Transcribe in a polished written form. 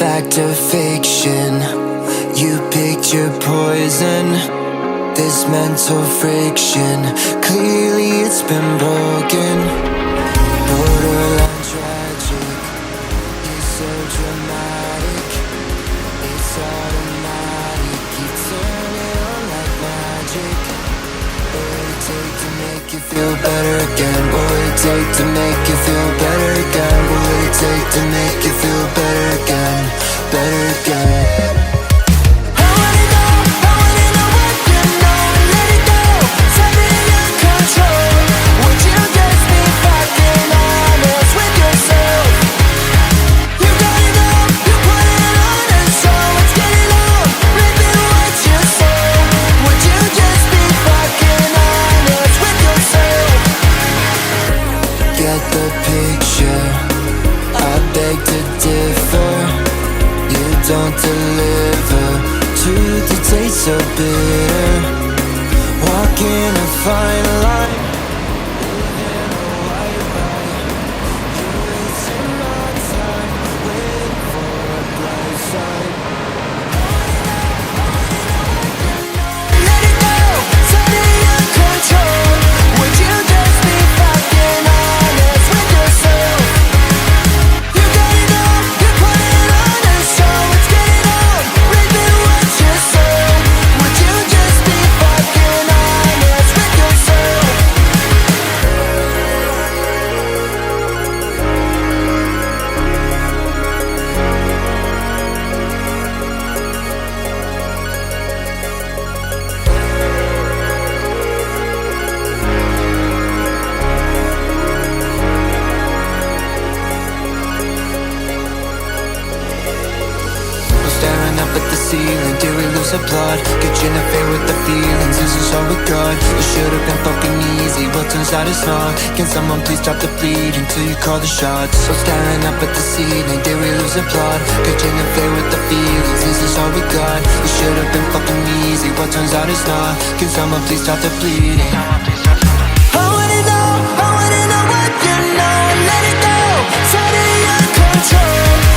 fact or fiction? You picked your poison. This mental friction, clearly it's been broken. Borderline tragic, you're so dramatic. It's automatic, you turn it on like magic. What would it take to make you feel better again? What would it take to make you feel better again? What would it take to make you feel better again? Better again. Don't deliver, truth it tastes so bitter. Walking a fine line, living a white lie. You're wasting my time, waiting for a bright side. Let it go, it's out of your control. Would you just be fucking honest with yourself? You got it all, you put it on a show. Did we lose the plot? Could you interfere with the feelings? Is this all we got? It should've been fucking easy, but turns out it's not. Can someone please stop the bleeding till you call the shots? So staring up at the ceiling, did we lose the plot? Could you interfere with the feelings? Is this all we got? It should've been fucking easy, but turns out it's not. Can someone please stop the bleeding? I wanna know what you know. Let it go, it's out of your control.